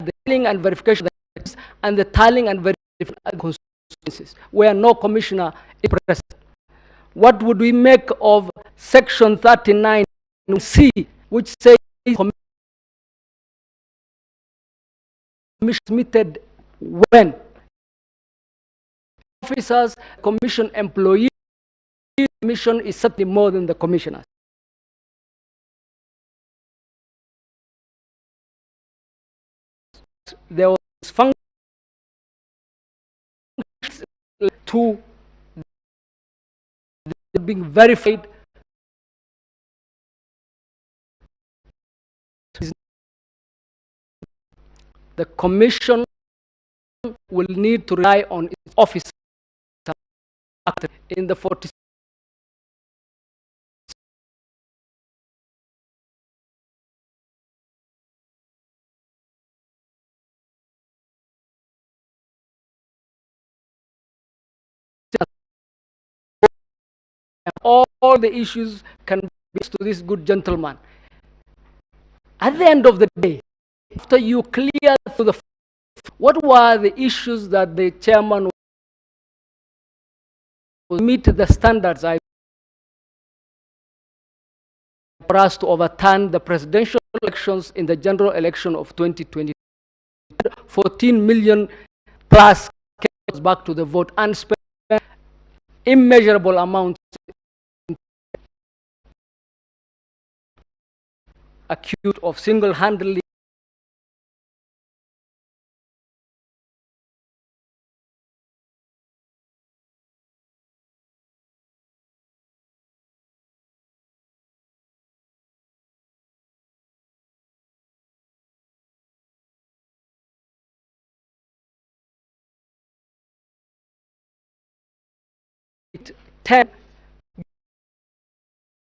the tallying and verification and the tallying and verification constituencies where no commissioner is present? What would we make of section 39C, which says commission submitted when officers, commission employees, commission is certainly more than the commissioners. There was function to being verified. The commission will need to rely on its officers in the 40. All the issues can be to this good gentleman. At the end of the day, after you clear through the, what were the issues that the chairman will meet the standards for us to overturn the presidential elections in the general election of 2020? 14 million plus back to the vote and spent immeasurable amounts accused of single-handedly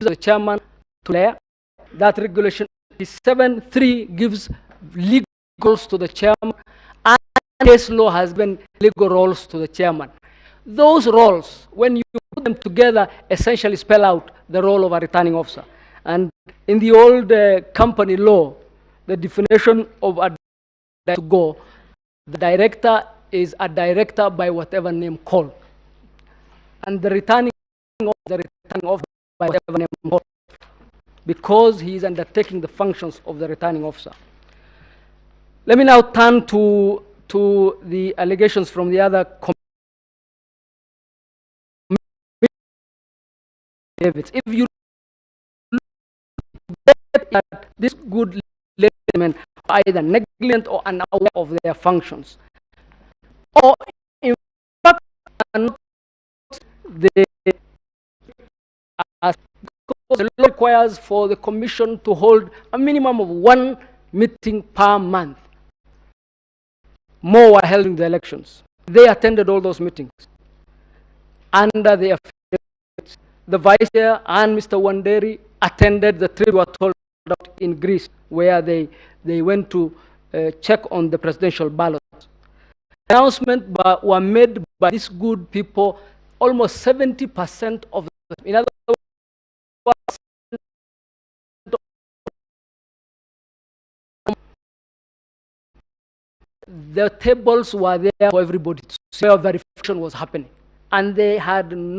the chairman to declare. That regulation 7.3 gives legal roles to the chairman, and case law has been legal roles to the chairman. Those roles, when you put them together, essentially spell out the role of a returning officer. And in the old company law, the definition of a director to go, the director is a director by whatever name called. And the returning officer by whatever name called, because he is undertaking the functions of the returning officer. Let me now turn to the allegations from the other affidavits. If you look at this good laymen are either negligent or unaware of their functions, or in fact are not as the law requires for the commission to hold a minimum of 1 meeting per month. More were held in the elections. They attended all those meetings under the affidavits. The vice chair and Mr. Wanderi attended the three were told out in Greece, where they went to check on the presidential ballots. Announcements were made by these good people, almost 70% of them. In other words, the tables were there for everybody to see how verification was happening. And they had no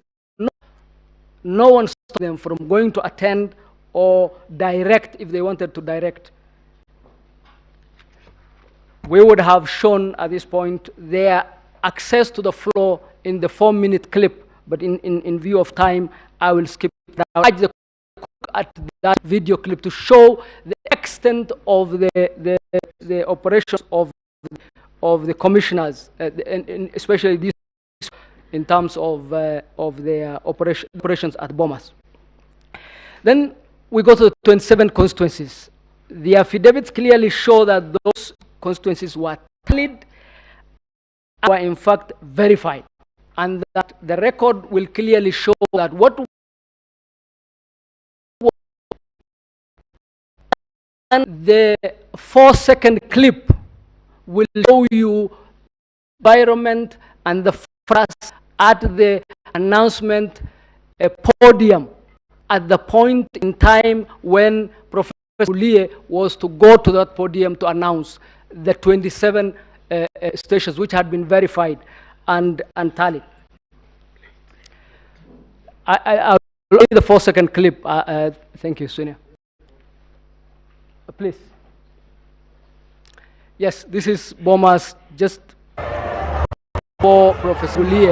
one stopped them from going to attend or direct if they wanted to direct. We would have shown at this point their access to the floor in the 4-minute clip, but in view of time, I will skip that. I urge the at that video clip to show the extent of the operations of the commissioners, and especially these in terms of their operations at Bomas. Then we go to the 27 constituencies. The affidavits clearly show that those constituencies were tallied and were in fact verified, and that the record will clearly show that what and the 4-second clip will show you environment and the first at the announcement podium at the point in time when Professor Ulie was to go to that podium to announce the 27 stations which had been verified and tallied. I'll play the 4-second clip. Thank you, Sonia. Please. Yes, this is Bomas just for Professor Ulie.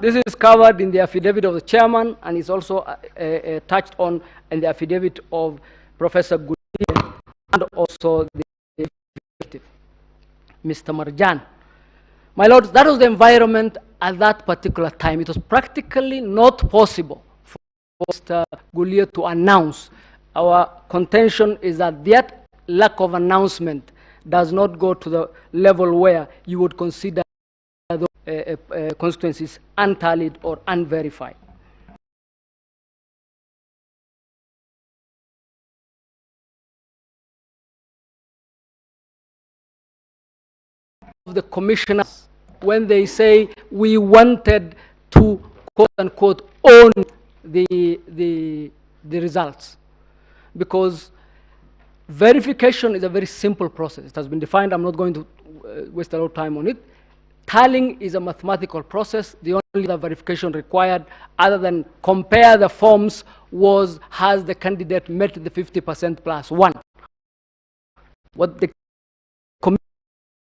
This is covered in the affidavit of the chairman, and is also touched on in the affidavit of Professor Gudier and also the executive, Mr. Marjan. My lords, that was the environment at that particular time. It was practically not possible for Mr. Gulier to announce. Our contention is that that lack of announcement does not go to the level where you would consider those constituencies untallied or unverified. The commissioners, when they say we wanted to quote unquote own the results, because verification is a very simple process. It has been defined. I'm not going to waste a lot of time on it. Tallying is a mathematical process. The only only the verification required other than compare the forms was, has the candidate met the 50% plus one? What the commission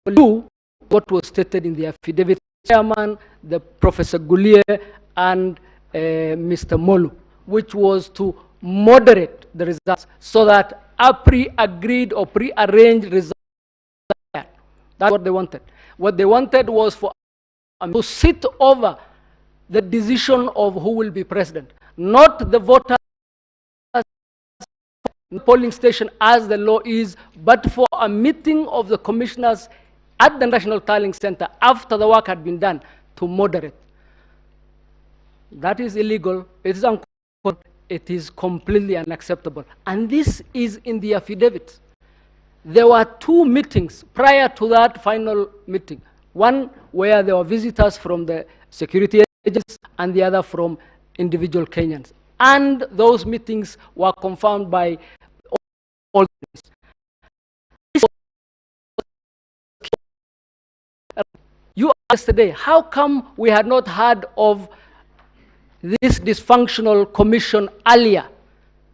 will do, what was stated in the affidavit, chairman, the Professor Gulier, and Mr. Molu, which was to moderate the results so that a pre-agreed or pre-arranged result. That's what they wanted. What they wanted was for to sit over the decision of who will be president, not the voters in the polling station as the law is, but for a meeting of the commissioners at the National Tallying Center after the work had been done to moderate. That is illegal. It is uncalled. It is completely unacceptable. And this is in the affidavit. There were two meetings prior to that final meeting. One where there were visitors from the security agents and the other from individual Kenyans. And those meetings were confirmed by all. You asked yesterday, how come we had not heard of this dysfunctional commission earlier?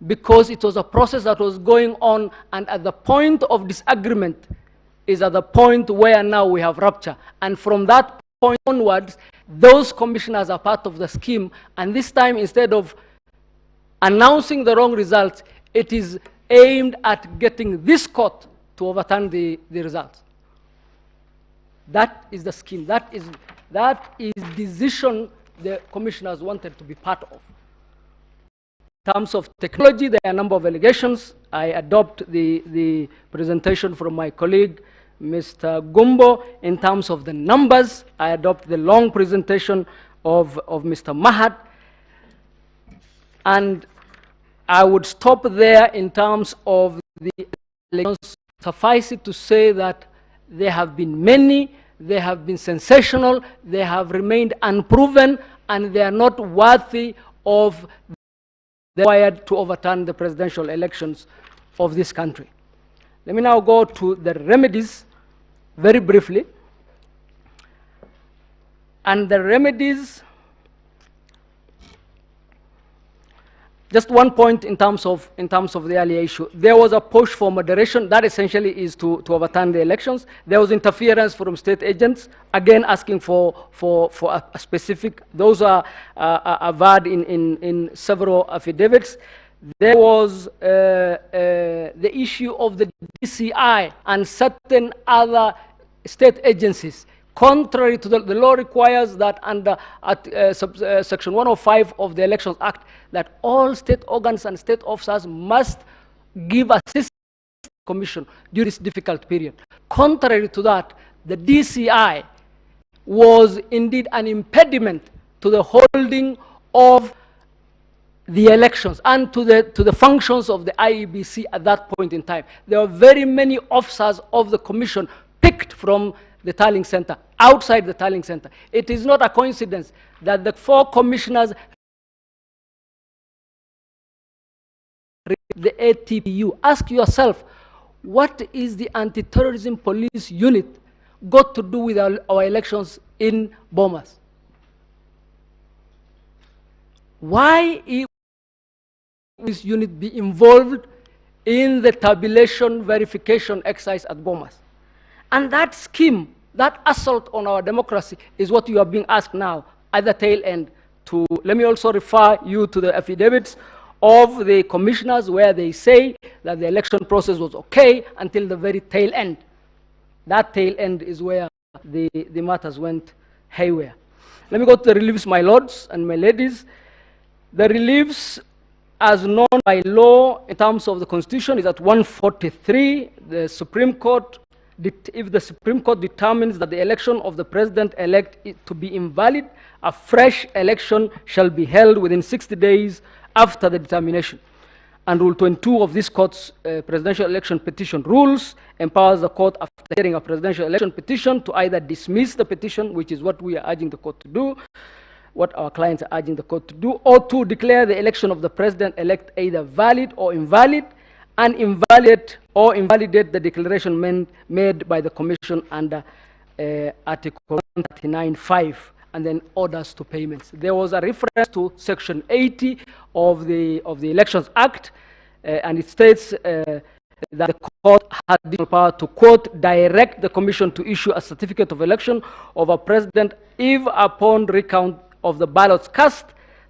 Because it was a process that was going on, and at the point of disagreement is at the point where now we have rupture. And from that point onwards, those commissioners are part of the scheme, and this time instead of announcing the wrong results, it is aimed at getting this court to overturn the results. That is the scheme. That is decision the commissioners wanted to be part of. In terms of technology, there are a number of allegations. I adopt the presentation from my colleague, Mr. Gumbo. In terms of the numbers, I adopt the long presentation of Mr. Mahat. And I would stop there in terms of the allegations. Suffice it to say that there have been many, they have been sensational, they have remained unproven, and they are not worthy of the required to overturn the presidential elections of this country. Let me now go to the remedies very briefly. And the remedies, just one point in terms of the earlier issue. There was a push for moderation. That essentially is to overturn the elections. There was interference from state agents, again asking for a specific. Those are averred in several affidavits. There was the issue of the DCI and certain other state agencies. Contrary to the law requires that under Section 105 of the Elections Act, that all state organs and state officers must give assistance to the Commission during this difficult period. Contrary to that, the DCI was indeed an impediment to the holding of the elections and to the functions of the IEBC at that point in time. There were very many officers of the Commission picked from the tallying center, outside the tallying center. It is not a coincidence that the 4 commissioners, the ATPU. Ask yourself, what is the anti-terrorism police unit got to do with our elections in Bomas? Why is this unit be involved in the tabulation verification exercise at Bomas? And that scheme, that assault on our democracy is what you are being asked now at the tail end to. Let me also refer you to the affidavits of the commissioners where they say that the election process was okay until the very tail end. That tail end is where the matters went haywire. Let me go to the reliefs, my lords and my ladies. The reliefs as known by law in terms of the Constitution is at 143. The Supreme Court, if the Supreme Court determines that the election of the president-elect is to be invalid, a fresh election shall be held within 60 days after the determination. And Rule 22 of this court's presidential election petition rules empowers the court, after hearing a presidential election petition, to either dismiss the petition, which is what we are urging the court to do, what our clients are urging the court to do, or to declare the election of the president-elect either valid or invalid, and invalidate the declaration made by the Commission under Article 139(5). and then orders to payments. There was a reference to Section 80 of the Elections Act, and it states that the court has the power to, quote, direct the commission to issue a certificate of election of a president if upon recount of the ballots cast,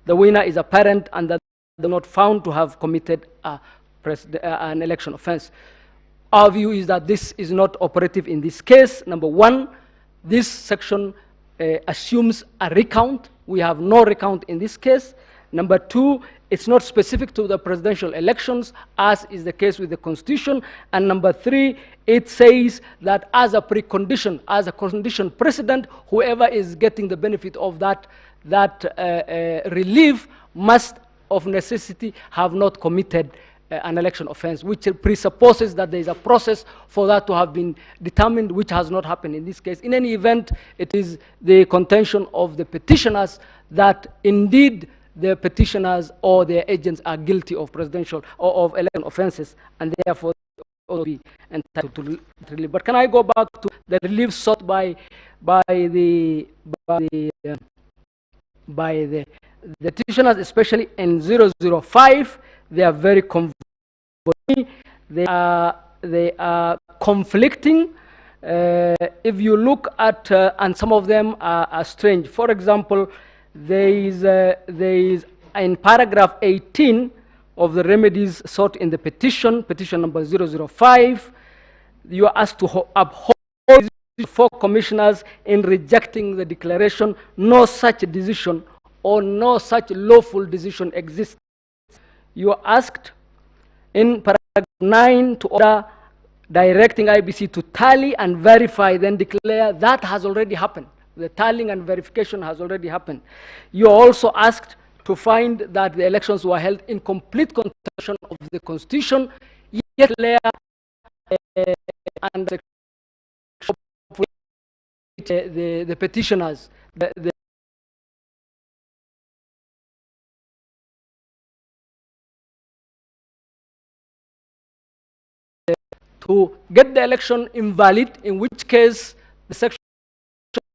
the winner is apparent and that they are not found to have committed an election offense. Our view is that this is not operative in this case. Number one, this section assumes a recount. We have no recount in this case. Number two, it's not specific to the presidential elections, as is the case with the Constitution. And number three, it says that as a precondition, as a condition precedent, whoever is getting the benefit of that relief must, of necessity, have not committed an election offense, which presupposes that there is a process for that to have been determined, which has not happened in this case. In any event, it is the contention of the petitioners that indeed the petitioners or their agents are guilty of presidential or of election offenses, and therefore will be entitled to relief. But can I go back to the relief sought by the petitioners, especially in 005? They are very convoluted. They are conflicting. If you look at, and some of them are strange. For example, there is in paragraph 18 of the remedies sought in the petition number 005, you are asked to uphold four commissioners in rejecting the declaration. No such decision or no such lawful decision exists. You are asked in paragraph 9 to order directing IBC to tally and verify, then declare. That has already happened. The tallying and verification has already happened. You are also asked to find that the elections were held in complete contradiction of the Constitution, yet and the petitioners, to get the election invalid, in which case the section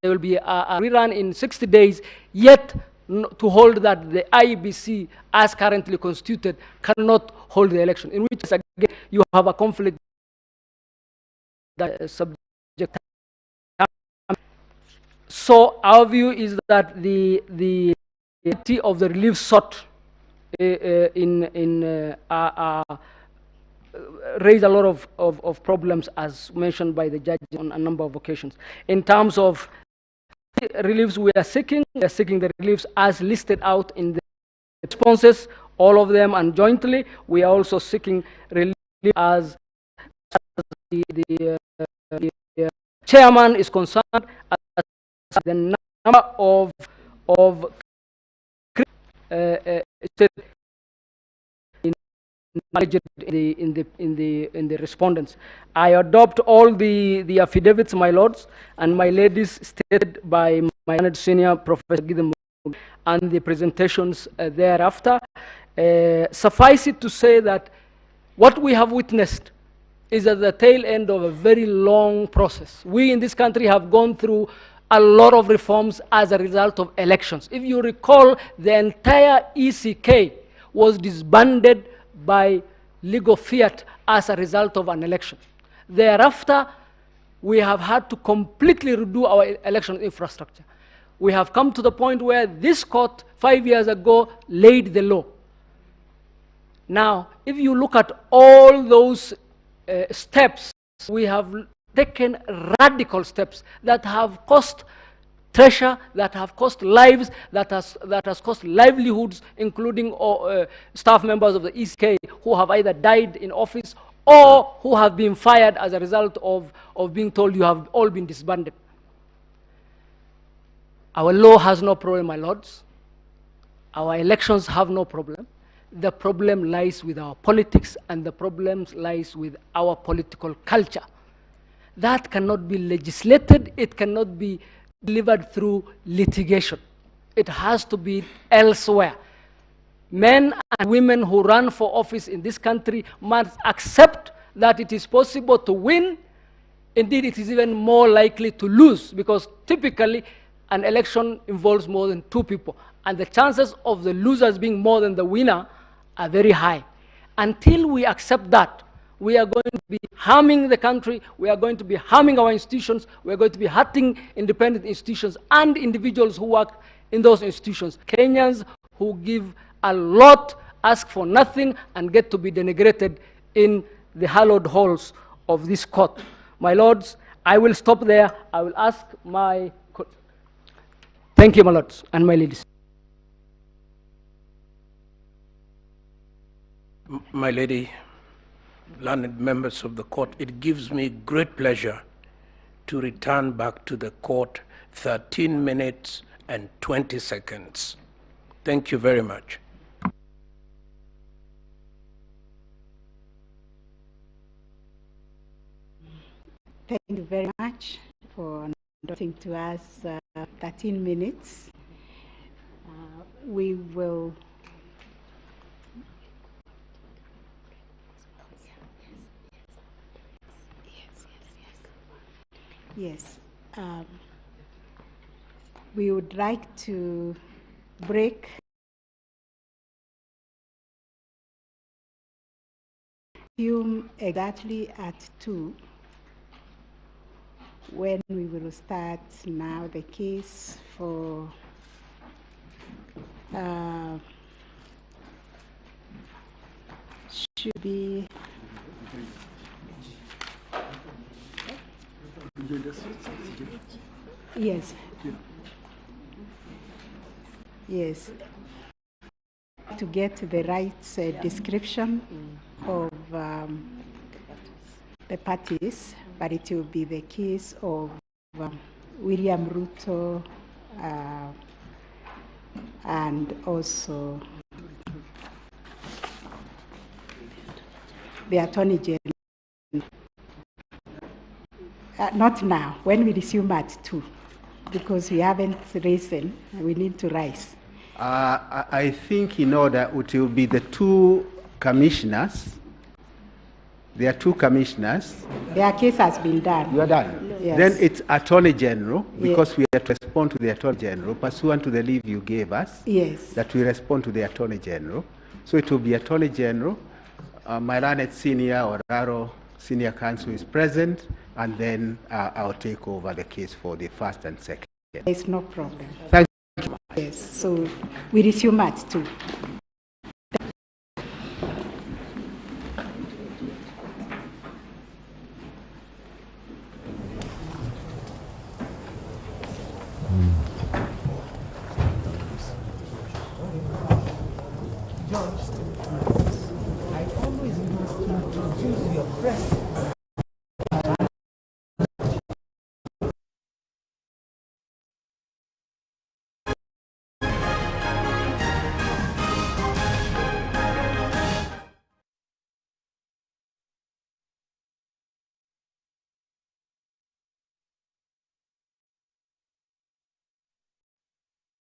there will be a rerun in 60 days, yet to hold that the IBC, as currently constituted, cannot hold the election, in which case, again, you have a conflict that is subject. So our view is that the of the relief sought raise a lot of problems, as mentioned by the judge on a number of occasions. In terms of reliefs we are seeking the reliefs as listed out in the responses, all of them, and jointly. We are also seeking relief as the chairman is concerned, as the number of in the respondents. I adopt all the affidavits, my lords and my ladies, stated by my honored senior Professor Githurano, and the presentations thereafter. Suffice it to say that what we have witnessed is at the tail end of a very long process. We in this country have gone through a lot of reforms as a result of elections. If you recall, the entire ECK was disbanded by legal fiat as a result of an election. Thereafter, we have had to completely redo our election infrastructure. We have come to the point where this court 5 years ago laid the law. Now, if you look at all those steps, we have taken radical steps that have cost treasure, that have cost lives, that has cost livelihoods, including staff members of the ECK who have either died in office or who have been fired as a result of being told you have all been disbanded. Our law has no problem, my lords. Our elections have no problem. The problem lies with our politics, and the problem lies with our political culture. That cannot be legislated. It cannot be delivered through litigation. It has to be elsewhere. Men and women who run for office in this country must accept that it is possible to win. Indeed, it is even more likely to lose, because typically an election involves more than 2 people, and the chances of the losers being more than the winner are very high. Until we accept that, we are going to be harming the country, we are going to be harming our institutions, we are going to be hurting independent institutions and individuals who work in those institutions. Kenyans who give a lot, ask for nothing, and get to be denigrated in the hallowed halls of this court. My lords, I will stop there. I will ask my... Thank you, my lords and my ladies. My lady, learned members of the court, it gives me great pleasure to return back to the court 13 minutes and 20 seconds. Thank you very much. Thank you very much for noting to us 13 minutes. We will... Yes. We would like to break exactly at 2, when we will start now the case for should be yes. Yes. To get the right description of the parties, but it will be the case of William Ruto and also the Attorney General. Not now, when we resume at 2, because we haven't risen, we need to rise. I think in order it will be the 2 commissioners. There are 2 commissioners. Their case has been done. You are done? Yes. Then it's Attorney General, because yes. we have to respond to the Attorney General, pursuant to the leave you gave us. Yes. That we respond to the Attorney General. So it will be Attorney General. My learned senior or Raro senior counsel is present, and then I'll take over the case for the first and second. There's no problem. Thank you. Yes, so we resume at 2. George.